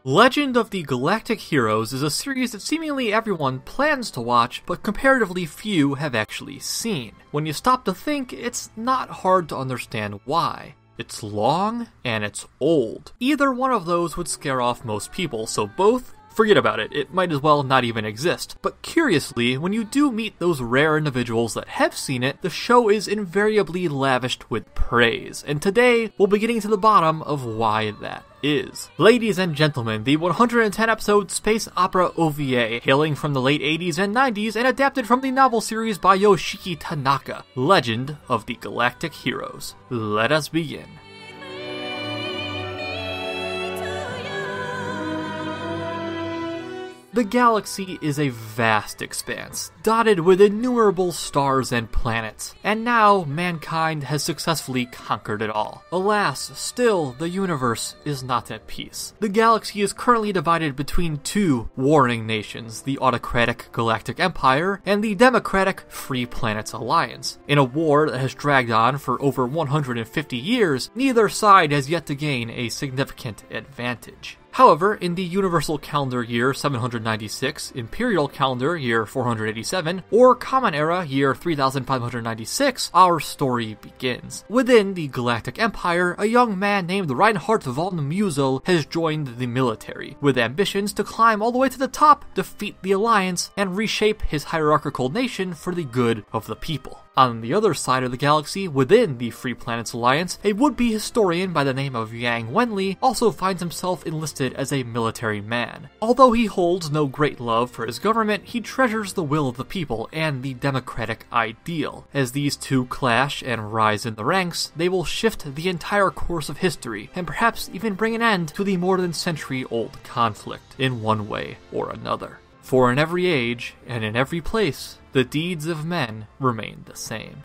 Legend of the Galactic Heroes is a series that seemingly everyone plans to watch, but comparatively few have actually seen. When you stop to think, it's not hard to understand why. It's long, and it's old. Either one of those would scare off most people, so both? Forget about it, it might as well not even exist. But curiously, when you do meet those rare individuals that have seen it, the show is invariably lavished with praise, and today we'll be getting to the bottom of why that is. Ladies and gentlemen, the 110-episode space opera OVA, hailing from the late 80s and 90s and adapted from the novel series by Yoshiki Tanaka, Legend of the Galactic Heroes. Let us begin. The galaxy is a vast expanse, dotted with innumerable stars and planets, and now mankind has successfully conquered it all. Alas, still, the universe is not at peace. The galaxy is currently divided between two warring nations, the autocratic Galactic Empire and the democratic Free Planets Alliance. In a war that has dragged on for over 150 years, neither side has yet to gain a significant advantage. However, in the Universal Calendar Year 796, Imperial Calendar Year 487, or Common Era Year 3596, our story begins. Within the Galactic Empire, a young man named Reinhardt von Muso has joined the military, with ambitions to climb all the way to the top, defeat the Alliance, and reshape his hierarchical nation for the good of the people. On the other side of the galaxy, within the Free Planets Alliance, a would-be historian by the name of Yang Wenli also finds himself enlisted as a military man. Although he holds no great love for his government, he treasures the will of the people and the democratic ideal. As these two clash and rise in the ranks, they will shift the entire course of history, and perhaps even bring an end to the more than century-old conflict, in one way or another. For in every age, and in every place, the deeds of men remain the same.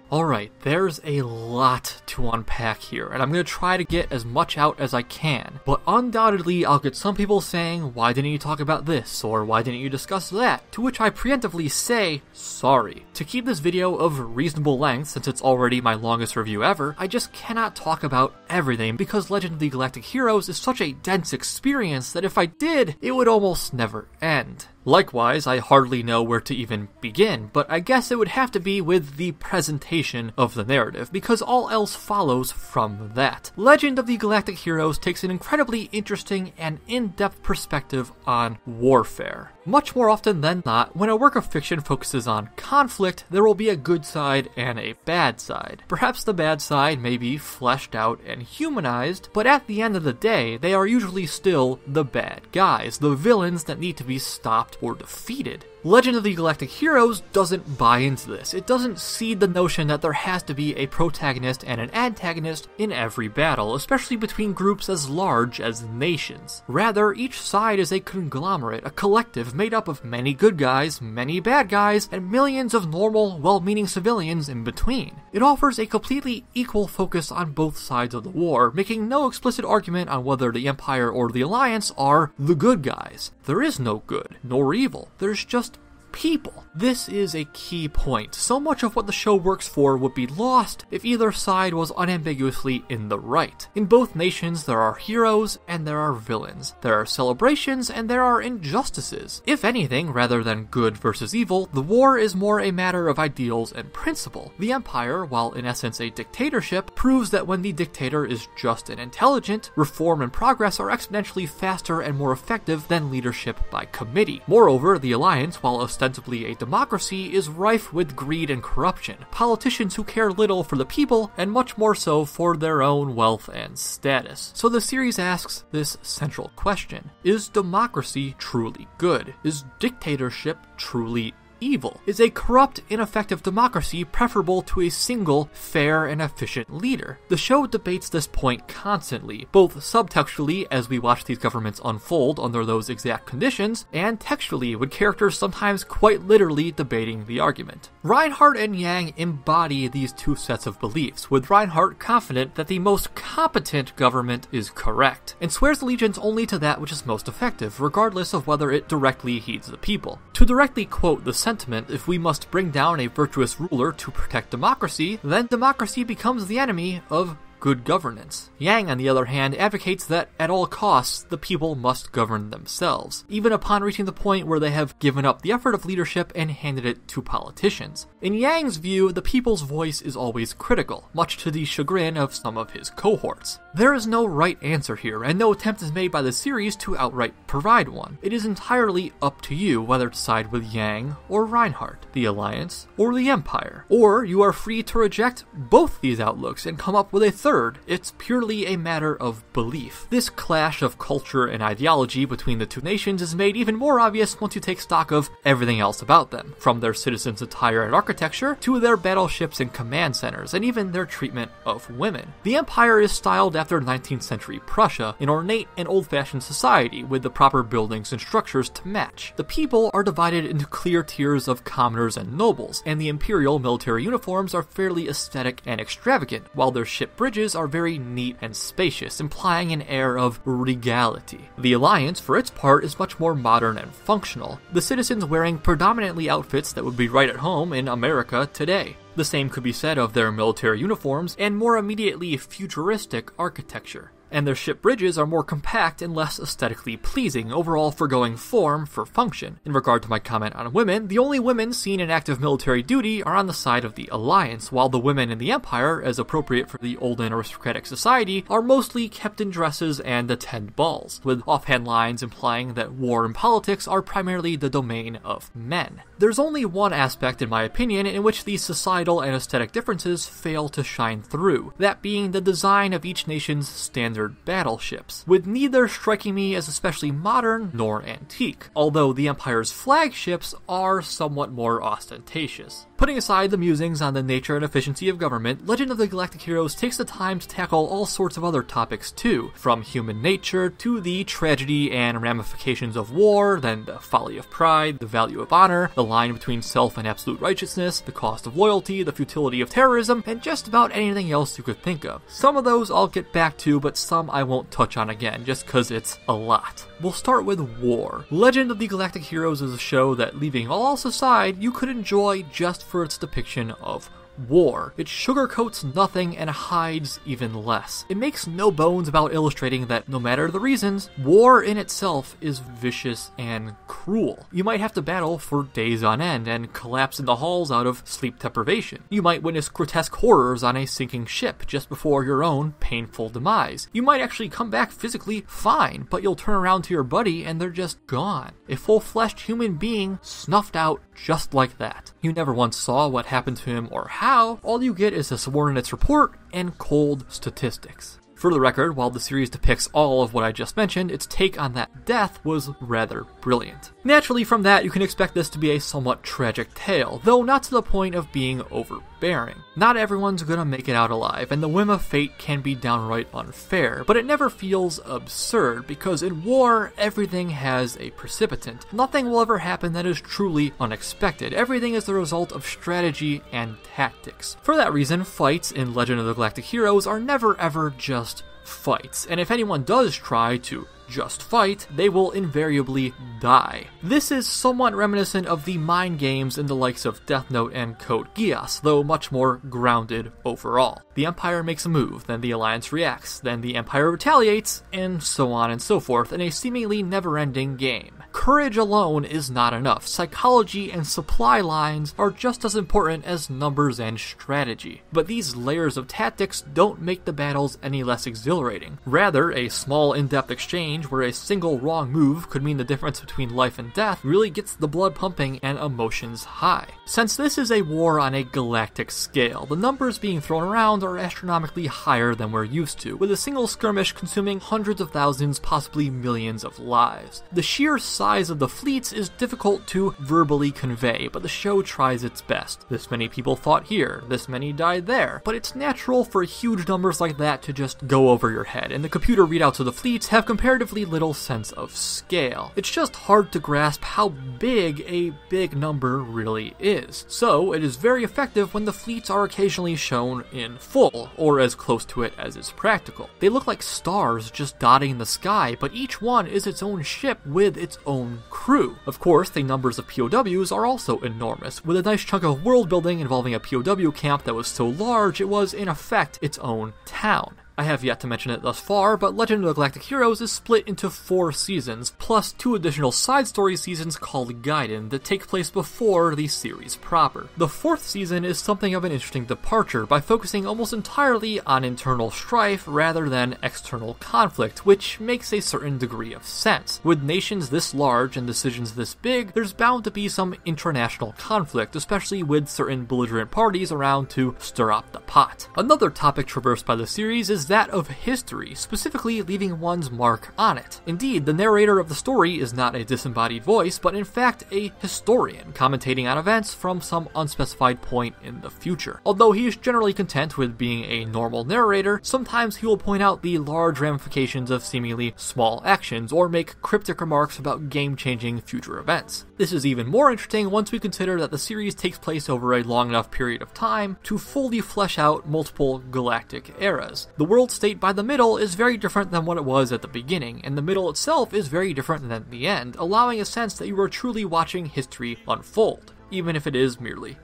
Alright, there's a lot to unpack here, and I'm going to try to get as much out as I can, but undoubtedly I'll get some people saying, why didn't you talk about this, or why didn't you discuss that, to which I preemptively say, sorry. To keep this video of reasonable length, since it's already my longest review ever, I just cannot talk about everything, because Legend of the Galactic Heroes is such a dense experience that if I did, it would almost never end. Likewise, I hardly know where to even begin, but I guess it would have to be with the presentation of the narrative, because all else follows from that. Legend of the Galactic Heroes takes an incredibly interesting and in-depth perspective on warfare. Much more often than not, when a work of fiction focuses on conflict, there will be a good side and a bad side. Perhaps the bad side may be fleshed out and humanized, but at the end of the day, they are usually still the bad guys, the villains that need to be stopped or defeated. Legend of the Galactic Heroes doesn't buy into this. It doesn't seed the notion that there has to be a protagonist and an antagonist in every battle, especially between groups as large as nations. Rather, each side is a conglomerate, a collective made up of many good guys, many bad guys, and millions of normal, well-meaning civilians in between. It offers a completely equal focus on both sides of the war, making no explicit argument on whether the Empire or the Alliance are the good guys. There is no good, nor evil. There's just people. This is a key point. So much of what the show works for would be lost if either side was unambiguously in the right. In both nations, there are heroes and there are villains. There are celebrations and there are injustices. If anything, rather than good versus evil, the war is more a matter of ideals and principle. The Empire, while in essence a dictatorship, proves that when the dictator is just and intelligent, reform and progress are exponentially faster and more effective than leadership by committee. Moreover, the Alliance, while ostensibly a democracy, is rife with greed and corruption, politicians who care little for the people, and much more so for their own wealth and status. So the series asks this central question: is democracy truly good? Is dictatorship truly evil? Is a corrupt, ineffective democracy preferable to a single, fair, and efficient leader? The show debates this point constantly, both subtextually as we watch these governments unfold under those exact conditions, and textually with characters sometimes quite literally debating the argument. Reinhardt and Yang embody these two sets of beliefs, with Reinhardt confident that the most competent government is correct, and swears allegiance only to that which is most effective, regardless of whether it directly heeds the people. To directly quote the sentiment, if we must bring down a virtuous ruler to protect democracy, then democracy becomes the enemy of good governance. Yang, on the other hand, advocates that at all costs, the people must govern themselves, even upon reaching the point where they have given up the effort of leadership and handed it to politicians. In Yang's view, the people's voice is always critical, much to the chagrin of some of his cohorts. There is no right answer here, and no attempt is made by the series to outright provide one. It is entirely up to you whether to side with Yang or Reinhardt, the Alliance or the Empire. Or you are free to reject both these outlooks and come up with a third. It's purely a matter of belief. This clash of culture and ideology between the two nations is made even more obvious once you take stock of everything else about them, from their citizens' attire and architecture to their battleships and command centers, and even their treatment of women. The Empire is styled after 19th century Prussia, an ornate and old-fashioned society with the proper buildings and structures to match. The people are divided into clear tiers of commoners and nobles, and the imperial military uniforms are fairly aesthetic and extravagant, while their ship bridges are very neat and spacious, implying an air of regality. The Alliance, for its part, is much more modern and functional, the citizens wearing predominantly outfits that would be right at home in America today. The same could be said of their military uniforms and more immediately futuristic architecture. And their ship bridges are more compact and less aesthetically pleasing, overall forgoing form for function. In regard to my comment on women, the only women seen in active military duty are on the side of the Alliance, while the women in the Empire, as appropriate for the olden aristocratic society, are mostly kept in dresses and attend balls, with offhand lines implying that war and politics are primarily the domain of men. There's only one aspect, in my opinion, in which these societal and aesthetic differences fail to shine through, that being the design of each nation's standard battleships, with neither striking me as especially modern nor antique, although the Empire's flagships are somewhat more ostentatious. Putting aside the musings on the nature and efficiency of government, Legend of the Galactic Heroes takes the time to tackle all sorts of other topics too, from human nature to the tragedy and ramifications of war, then the folly of pride, the value of honor, the line between self and absolute righteousness, the cost of loyalty, the futility of terrorism, and just about anything else you could think of. Some of those I'll get back to, but some I won't touch on again, just cause it's a lot. We'll start with war. Legend of the Galactic Heroes is a show that, leaving all else aside, you could enjoy just for its depiction of war. It sugarcoats nothing and hides even less. It makes no bones about illustrating that no matter the reasons, war in itself is vicious and cruel. You might have to battle for days on end and collapse in the halls out of sleep deprivation. You might witness grotesque horrors on a sinking ship just before your own painful demise. You might actually come back physically fine, but you'll turn around to your buddy and they're just gone. A full-fleshed human being snuffed out just like that. You never once saw what happened to him or how. All you get is a subordinate's report and cold statistics. For the record, while the series depicts all of what I just mentioned, its take on that death was rather brilliant. Naturally, from that, you can expect this to be a somewhat tragic tale, though not to the point of being overbearing. Not everyone's gonna make it out alive, and the whim of fate can be downright unfair, but it never feels absurd, because in war, everything has a precipitant. Nothing will ever happen that is truly unexpected. Everything is the result of strategy and tactics. For that reason, fights in Legend of the Galactic Heroes are never ever just fights, and if anyone does try to just fight, they will invariably die. This is somewhat reminiscent of the mind games in the likes of Death Note and Code Geass, though much more grounded overall. The Empire makes a move, then the Alliance reacts, then the Empire retaliates, and so on and so forth in a seemingly never-ending game. Courage alone is not enough. Psychology and supply lines are just as important as numbers and strategy. But these layers of tactics don't make the battles any less exhilarating. Rather, a small in-depth exchange where a single wrong move could mean the difference between life and death really gets the blood pumping and emotions high. Since this is a war on a galactic scale, the numbers being thrown around are astronomically higher than we're used to, with a single skirmish consuming hundreds of thousands, possibly millions of lives. The sheer size of the fleets is difficult to verbally convey, but the show tries its best. This many people fought here, this many died there, but it's natural for huge numbers like that to just go over your head, and the computer readouts of the fleets have comparatively comparatively little sense of scale. It's just hard to grasp how big a big number really is. So it is very effective when the fleets are occasionally shown in full, or as close to it as is practical. They look like stars just dotting the sky, but each one is its own ship with its own crew. Of course, the numbers of POWs are also enormous, with a nice chunk of world building involving a POW camp that was so large it was in effect its own town. I have yet to mention it thus far, but Legend of the Galactic Heroes is split into 4 seasons, plus 2 additional side story seasons called Gaiden that take place before the series proper. The 4th season is something of an interesting departure by focusing almost entirely on internal strife rather than external conflict, which makes a certain degree of sense. With nations this large and decisions this big, there's bound to be some international conflict, especially with certain belligerent parties around to stir up the pot. Another topic traversed by the series is that of history, specifically leaving one's mark on it. Indeed, the narrator of the story is not a disembodied voice, but in fact a historian, commentating on events from some unspecified point in the future. Although he is generally content with being a normal narrator, sometimes he will point out the large ramifications of seemingly small actions, or make cryptic remarks about game-changing future events. This is even more interesting once we consider that the series takes place over a long enough period of time to fully flesh out multiple galactic eras. The world state by the middle is very different than what it was at the beginning, and the middle itself is very different than the end, allowing a sense that you are truly watching history unfold, even if it is merely,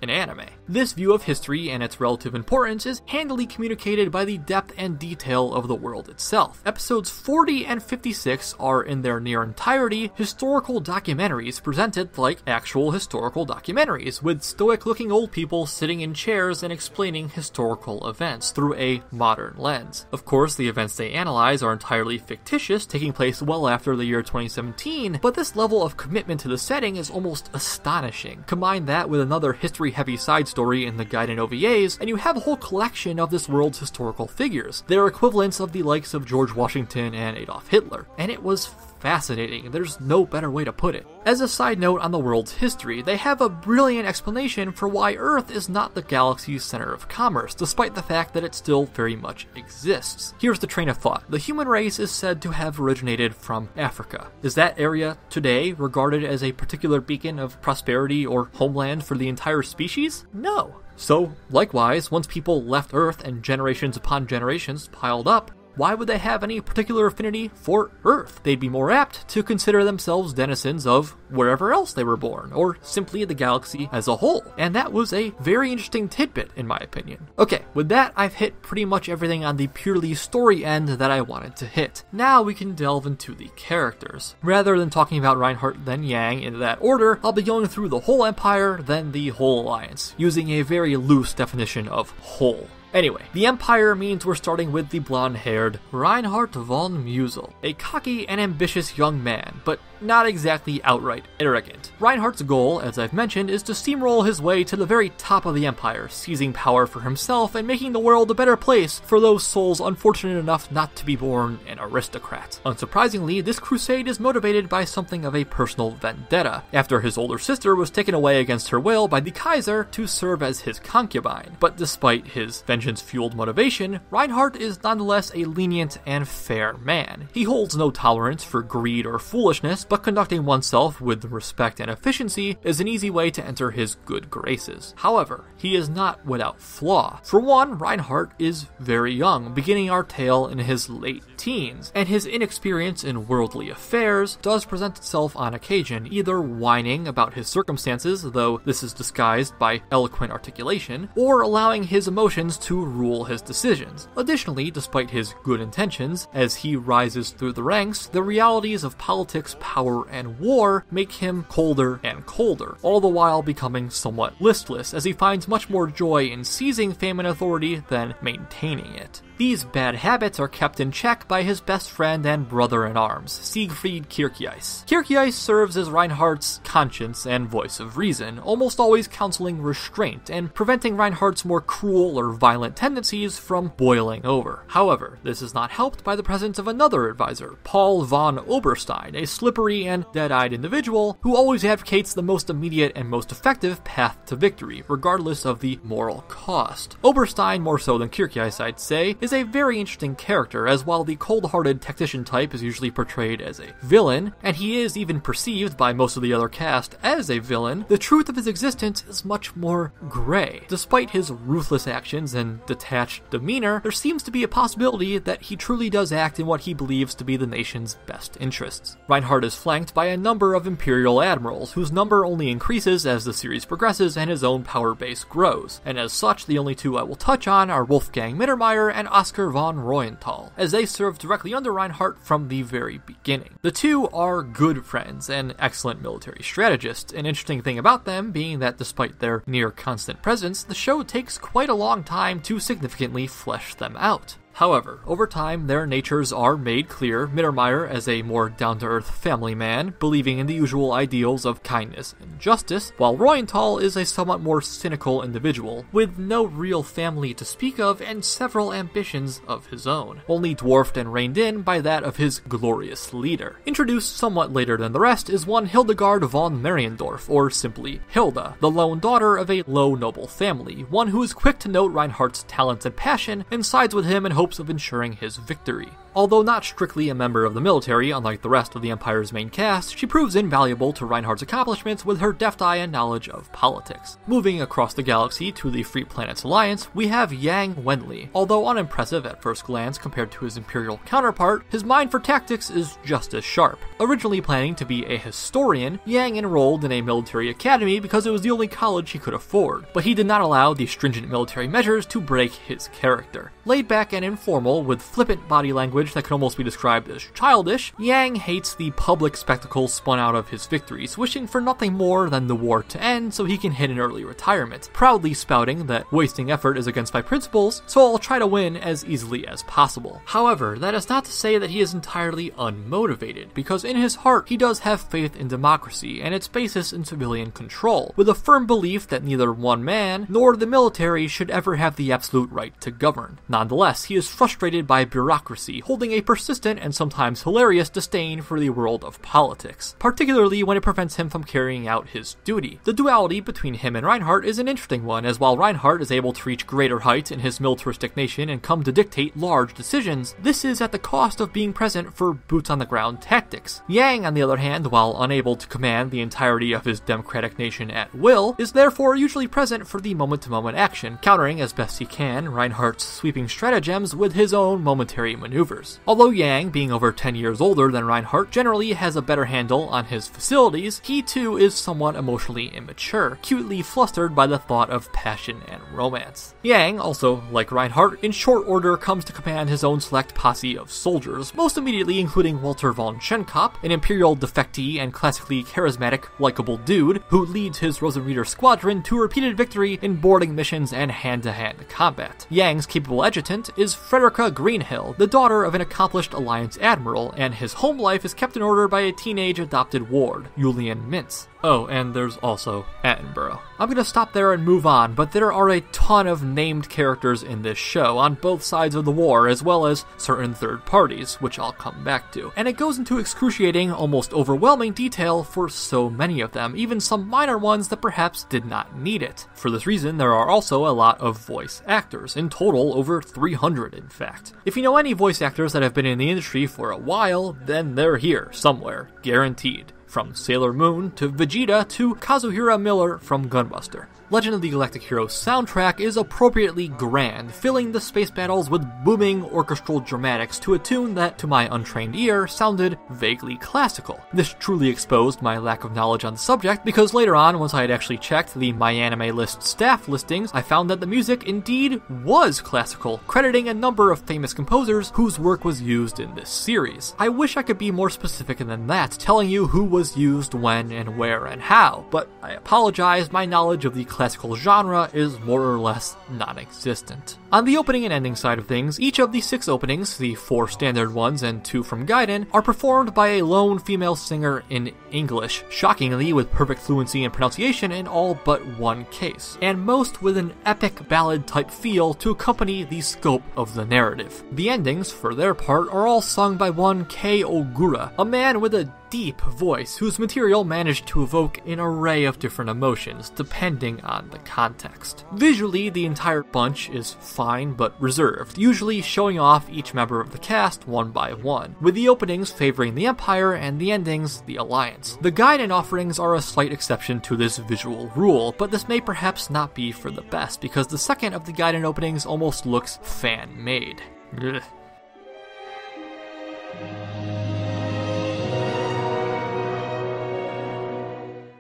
an anime. This view of history and its relative importance is handily communicated by the depth and detail of the world itself. Episodes 40 and 56 are in their near entirety historical documentaries presented like actual historical documentaries, with stoic-looking old people sitting in chairs and explaining historical events through a modern lens. Of course, the events they analyze are entirely fictitious, taking place well after the year 2017, but this level of commitment to the setting is almost astonishing. Combine that with another history-heavy side story in the Gaiden OVAs, and you have a whole collection of this world's historical figures. They're equivalents of the likes of George Washington and Adolf Hitler, and it was fascinating. There's no better way to put it. As a side note on the world's history, they have a brilliant explanation for why Earth is not the galaxy's center of commerce, despite the fact that it still very much exists. Here's the train of thought. The human race is said to have originated from Africa. Is that area today regarded as a particular beacon of prosperity or homeland for the entire species? No. So, likewise, once people left Earth and generations upon generations piled up, why would they have any particular affinity for Earth? They'd be more apt to consider themselves denizens of wherever else they were born, or simply the galaxy as a whole. And that was a very interesting tidbit, in my opinion. Okay, with that, I've hit pretty much everything on the purely story end that I wanted to hit. Now we can delve into the characters. Rather than talking about Reinhardt then Yang in that order, I'll be going through the whole Empire, then the whole Alliance, using a very loose definition of whole. Anyway, the Empire means we're starting with the blonde-haired Reinhardt von Musel, a cocky and ambitious young man, but not exactly outright arrogant. Reinhardt's goal, as I've mentioned, is to steamroll his way to the very top of the Empire, seizing power for himself and making the world a better place for those souls unfortunate enough not to be born an aristocrat. Unsurprisingly, this crusade is motivated by something of a personal vendetta, after his older sister was taken away against her will by the Kaiser to serve as his concubine. But despite his vengeance-fueled motivation, Reinhardt is nonetheless a lenient and fair man. He holds no tolerance for greed or foolishness, but conducting oneself with respect and efficiency is an easy way to enter his good graces. However, he is not without flaw. For one, Reinhardt is very young, beginning our tale in his late teens, and his inexperience in worldly affairs does present itself on occasion, either whining about his circumstances, though this is disguised by eloquent articulation, or allowing his emotions to rule his decisions. Additionally, despite his good intentions, as he rises through the ranks, the realities of politics, power, and war make him colder and colder, all the while becoming somewhat listless, as he finds much more joy in seizing fame and authority than maintaining it. These bad habits are kept in check by his best friend and brother-in-arms, Siegfried Kircheis. Kircheis serves as Reinhardt's conscience and voice of reason, almost always counseling restraint and preventing Reinhardt's more cruel or violent tendencies from boiling over. However, this is not helped by the presence of another advisor, Paul von Oberstein, a slippery and dead-eyed individual who always advocates the most immediate and most effective path to victory, regardless of the moral cost. Oberstein, more so than Kircheis, I'd say, is a very interesting character, as while the cold-hearted tactician type is usually portrayed as a villain, and he is even perceived by most of the other cast as a villain, the truth of his existence is much more gray. Despite his ruthless actions and detached demeanor, there seems to be a possibility that he truly does act in what he believes to be the nation's best interests. Reinhardt is flanked by a number of Imperial admirals, whose number only increases as the series progresses and his own power base grows, and as such the only two I will touch on are Wolfgang Mittermeier and Oskar von Reuenthal, as they served directly under Reinhardt from the very beginning. The two are good friends and excellent military strategists, an interesting thing about them being that despite their near constant presence, the show takes quite a long time to significantly flesh them out. However, over time, their natures are made clear, Mittermeier as a more down-to-earth family man, believing in the usual ideals of kindness and justice, while Reuenthal is a somewhat more cynical individual, with no real family to speak of and several ambitions of his own, only dwarfed and reined in by that of his glorious leader. Introduced somewhat later than the rest is one Hildegard von Mariendorf, or simply Hilda, the lone daughter of a low noble family, one who is quick to note Reinhardt's talents and passion, and sides with him in hopes of ensuring his victory. Although not strictly a member of the military, unlike the rest of the Empire's main cast, she proves invaluable to Reinhardt's accomplishments with her deft eye and knowledge of politics. Moving across the galaxy to the Free Planets Alliance, we have Yang Wenli. Although unimpressive at first glance compared to his Imperial counterpart, his mind for tactics is just as sharp. Originally planning to be a historian, Yang enrolled in a military academy because it was the only college he could afford, but he did not allow the stringent military measures to break his character. Laid back and informal, with flippant body language that can almost be described as childish, Yang hates the public spectacle spun out of his victories, wishing for nothing more than the war to end so he can hit an early retirement, proudly spouting that wasting effort is against my principles, so I'll try to win as easily as possible. However, that is not to say that he is entirely unmotivated, because in his heart he does have faith in democracy and its basis in civilian control, with a firm belief that neither one man nor the military should ever have the absolute right to govern. Nonetheless, he is frustrated by bureaucracy, holding a persistent and sometimes hilarious disdain for the world of politics, particularly when it prevents him from carrying out his duty. The duality between him and Reinhardt is an interesting one, as while Reinhardt is able to reach greater heights in his militaristic nation and come to dictate large decisions, this is at the cost of being present for boots-on-the-ground tactics. Yang, on the other hand, while unable to command the entirety of his democratic nation at will, is therefore usually present for the moment-to-moment action, countering as best he can Reinhardt's sweeping stratagems with his own momentary maneuvers. Although Yang, being over 10 years older than Reinhardt, generally has a better handle on his facilities, he too is somewhat emotionally immature, cutely flustered by the thought of passion and romance. Yang, also like Reinhardt, in short order comes to command his own select posse of soldiers, most immediately including Walter von Schenkop, an Imperial defectee and classically charismatic, likable dude who leads his Rosenreiter squadron to repeated victory in boarding missions and hand-to-hand combat. Yang's capable adjutant is Frederica Greenhill, the daughter of an accomplished Alliance admiral, and his home life is kept in order by a teenage adopted ward, Julian Mintz. Oh, and there's also Attenborough. I'm gonna stop there and move on, but there are a ton of named characters in this show on both sides of the war, as well as certain third parties, which I'll come back to. And it goes into excruciating, almost overwhelming detail for so many of them, even some minor ones that perhaps did not need it. For this reason, there are also a lot of voice actors, in total over 300 in fact. If you know any voice actors that have been in the industry for a while, then they're here somewhere, guaranteed. From Sailor Moon to Vegeta to Kazuhira Miller from Gunbuster. Legend of the Galactic Heroes soundtrack is appropriately grand, filling the space battles with booming orchestral dramatics to a tune that, to my untrained ear, sounded vaguely classical. This truly exposed my lack of knowledge on the subject, because later on, once I had actually checked the MyAnimeList staff listings, I found that the music indeed was classical, crediting a number of famous composers whose work was used in this series. I wish I could be more specific than that, telling you who was used when and where and how, but I apologize, my knowledge of the classical genre is more or less non-existent. On the opening and ending side of things, each of the 6 openings, the 4 standard ones and 2 from Gaiden, are performed by a lone female singer in English, shockingly with perfect fluency and pronunciation in all but one case, and most with an epic ballad-type feel to accompany the scope of the narrative. The endings, for their part, are all sung by one Kei Ogura, a man with a deep voice whose material managed to evoke an array of different emotions depending on the context. Visually, the entire bunch is fine but reserved, usually showing off each member of the cast one by one, with the openings favoring the Empire and the endings the Alliance. The Gaiden offerings are a slight exception to this visual rule, but this may perhaps not be for the best, because the second of the Gaiden openings almost looks fan-made. Ugh.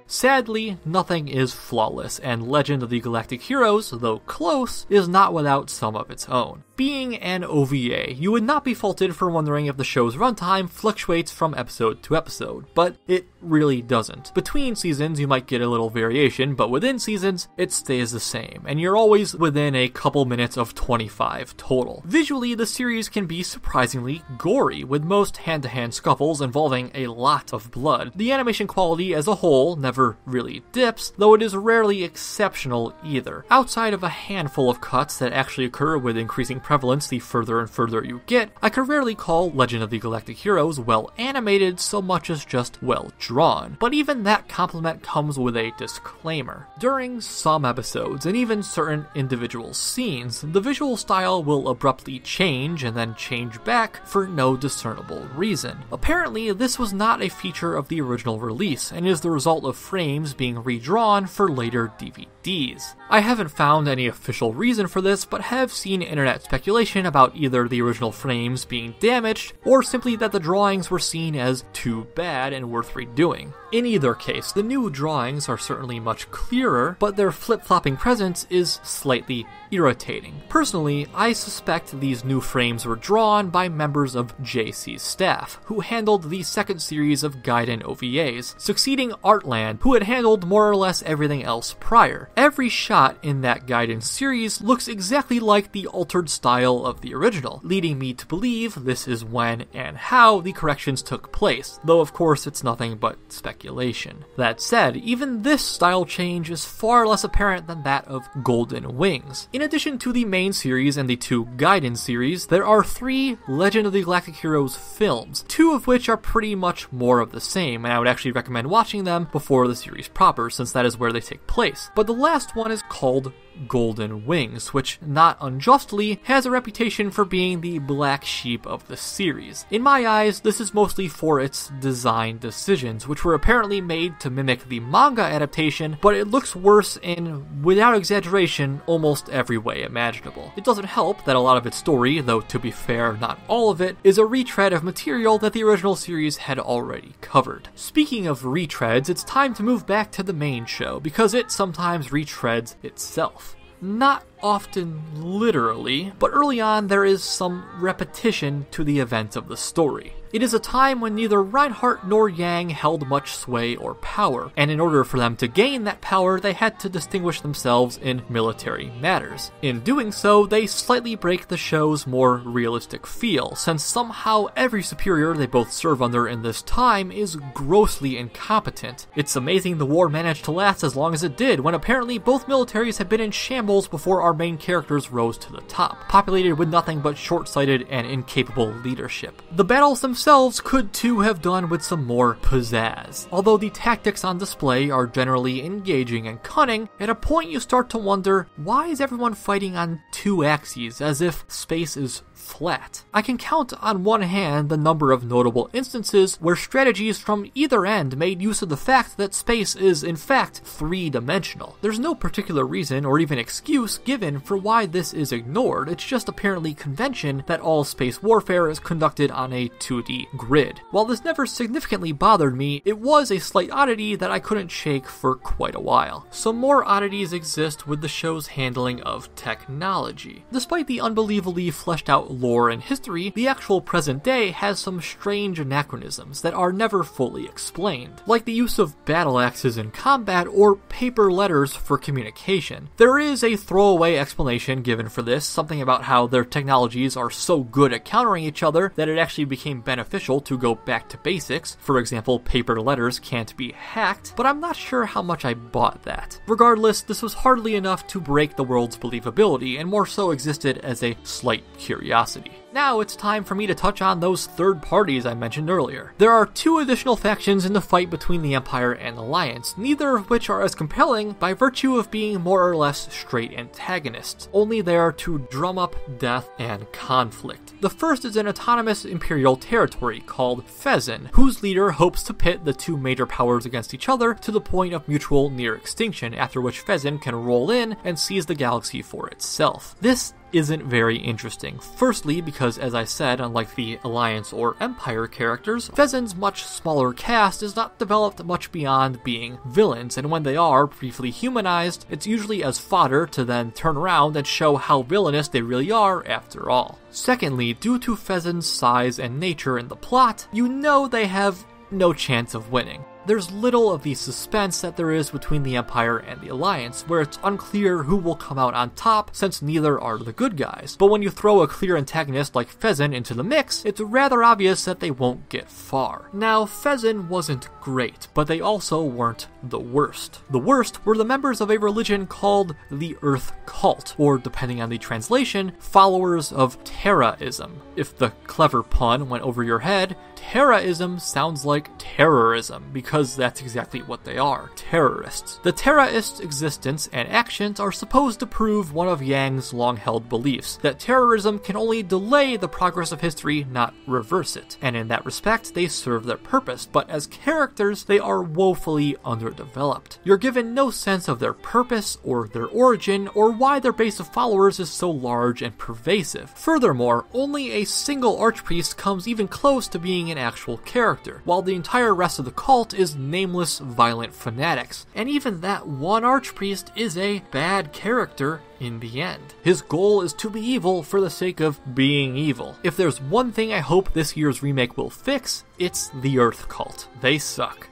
Sadly, nothing is flawless, and Legend of the Galactic Heroes, though close, is not without some of its own. Being an OVA, you would not be faulted for wondering if the show's runtime fluctuates from episode to episode, but it really doesn't. Between seasons, you might get a little variation, but within seasons, it stays the same, and you're always within a couple minutes of 25 total. Visually, the series can be surprisingly gory, with most hand-to-hand scuffles involving a lot of blood. The animation quality as a whole never really dips, though it is rarely exceptional either. Outside of a handful of cuts that actually occur with increasing prevalence the further and further you get, I could rarely call Legend of the Galactic Heroes well animated so much as just well drawn. But even that compliment comes with a disclaimer. During some episodes, and even certain individual scenes, the visual style will abruptly change and then change back for no discernible reason. Apparently, this was not a feature of the original release, and is the result of frames being redrawn for later DVDs. I haven't found any official reason for this, but have seen internet speculation about either the original frames being damaged, or simply that the drawings were seen as too bad and worth redoing. In either case, the new drawings are certainly much clearer, but their flip-flopping presence is slightly irritating. Personally, I suspect these new frames were drawn by members of JC's staff, who handled the second series of Gaiden OVAs, succeeding Artland, who had handled more or less everything else prior. Every shot in that Gaiden series looks exactly like the altered style of the original, leading me to believe this is when and how the corrections took place, though of course it's nothing but speculation. That said, even this style change is far less apparent than that of Golden Wings. In addition to the main series and the two Gaiden series, there are 3 Legend of the Galactic Heroes films, 2 of which are pretty much more of the same, and I would actually recommend watching them before the series proper, since that is where they take place. But the last one is called Golden Wings, which, not unjustly, has a reputation for being the black sheep of the series. In my eyes, this is mostly for its design decisions, which were apparently made to mimic the manga adaptation, but it looks worse in, without exaggeration, almost every way imaginable. It doesn't help that a lot of its story, though to be fair, not all of it, is a retread of material that the original series had already covered. Speaking of retreads, it's time to move back to the main show, because it sometimes retreads itself. Not often literally, but early on there is some repetition to the events of the story. It is a time when neither Reinhardt nor Yang held much sway or power, and in order for them to gain that power, they had to distinguish themselves in military matters. In doing so, they slightly break the show's more realistic feel, since somehow every superior they both serve under in this time is grossly incompetent. It's amazing the war managed to last as long as it did, when apparently both militaries had been in shambles before our main characters rose to the top, populated with nothing but short-sighted and incapable leadership. The battles themselves could too have done with some more pizzazz. Although the tactics on display are generally engaging and cunning, at a point you start to wonder, why is everyone fighting on 2 axes as if space is flat? I can count on one hand the number of notable instances where strategies from either end made use of the fact that space is in fact 3-dimensional. There's no particular reason or even excuse given for why this is ignored, it's just apparently convention that all space warfare is conducted on a 2D grid. While this never significantly bothered me, it was a slight oddity that I couldn't shake for quite a while. Some more oddities exist with the show's handling of technology. Despite the unbelievably fleshed out lore and history, the actual present day has some strange anachronisms that are never fully explained, like the use of battle axes in combat or paper letters for communication. There is a throwaway explanation given for this, something about how their technologies are so good at countering each other that it actually became beneficial to go back to basics. For example, paper letters can't be hacked, but I'm not sure how much I bought that. Regardless, this was hardly enough to break the world's believability, and more so existed as a slight curiosity. Now it's time for me to touch on those third parties I mentioned earlier. There are two additional factions in the fight between the Empire and Alliance, neither of which are as compelling by virtue of being more or less straight antagonists, only there to drum up death and conflict. The first is an autonomous imperial territory called Phezin, whose leader hopes to pit the two major powers against each other to the point of mutual near extinction, after which Phezin can roll in and seize the galaxy for itself. This isn't very interesting. Firstly, because as I said, unlike the Alliance or Empire characters, Phezin's much smaller cast is not developed much beyond being villains, and when they are briefly humanized, it's usually as fodder to then turn around and show how villainous they really are after all. Secondly, due to Phezin's size and nature in the plot, you know they have no chance of winning. There's little of the suspense that there is between the Empire and the Alliance, where it's unclear who will come out on top since neither are the good guys. But when you throw a clear antagonist like Phezin into the mix, it's rather obvious that they won't get far. Now, Phezin wasn't great, but they also weren't the worst. The worst were the members of a religion called the Earth Cult, or depending on the translation, followers of Terraism. If the clever pun went over your head, Terraism sounds like terrorism, because that's exactly what they are, terrorists. The terrorists' existence and actions are supposed to prove one of Yang's long-held beliefs, that terrorism can only delay the progress of history, not reverse it. And in that respect, they serve their purpose, but as characters, they are woefully underdeveloped. You're given no sense of their purpose, or their origin, or why their base of followers is so large and pervasive. Furthermore, only a single archpriest comes even close to being an actual character, while the entire rest of the cult is nameless, violent fanatics. And even that one archpriest is a bad character in the end. His goal is to be evil for the sake of being evil. If there's one thing I hope this year's remake will fix, it's the Earth Cult. They suck.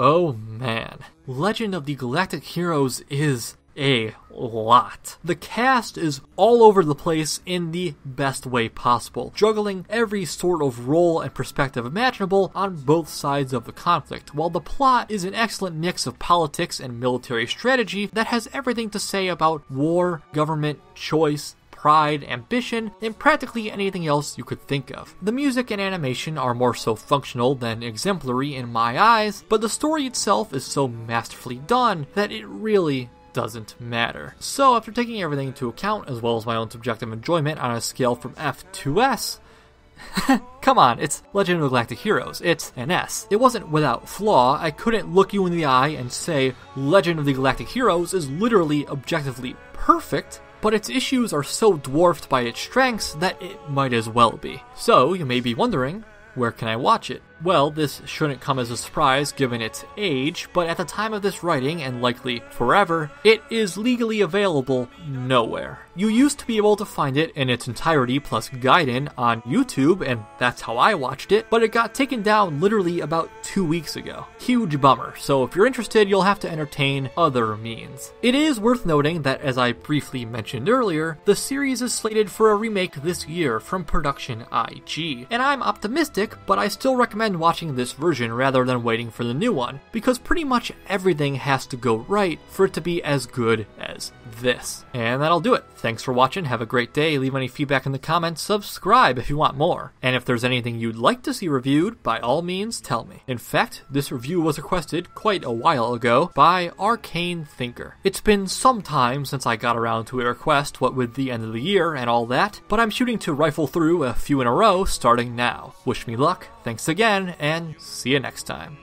Oh man. Legend of the Galactic Heroes is a lot. The cast is all over the place in the best way possible, juggling every sort of role and perspective imaginable on both sides of the conflict, while the plot is an excellent mix of politics and military strategy that has everything to say about war, government, choice, pride, ambition, and practically anything else you could think of. The music and animation are more so functional than exemplary in my eyes, but the story itself is so masterfully done that it really doesn't matter. So after taking everything into account, as well as my own subjective enjoyment on a scale from F to S, come on, it's Legend of the Galactic Heroes. It's an S. It wasn't without flaw. I couldn't look you in the eye and say Legend of the Galactic Heroes is literally objectively perfect, but its issues are so dwarfed by its strengths that it might as well be. So, you may be wondering, where can I watch it? Well, this shouldn't come as a surprise given its age, but at the time of this writing, and likely forever, it is legally available nowhere. You used to be able to find it in its entirety plus Gaiden on YouTube, and that's how I watched it, but it got taken down literally about 2 weeks ago. Huge bummer, so if you're interested, you'll have to entertain other means. It is worth noting that, as I briefly mentioned earlier, the series is slated for a remake this year from Production IG, and I'm optimistic, but I still recommend watching this version rather than waiting for the new one, because pretty much everything has to go right for it to be as good as this. And that'll do it. Thanks for watching, have a great day, leave any feedback in the comments, subscribe if you want more, and if there's anything you'd like to see reviewed, by all means tell me. In fact, this review was requested quite a while ago by Arcane Thinker. It's been some time since I got around to a request, what with the end of the year and all that, but I'm shooting to rifle through a few in a row starting now. Wish me luck, thanks again, and see you next time.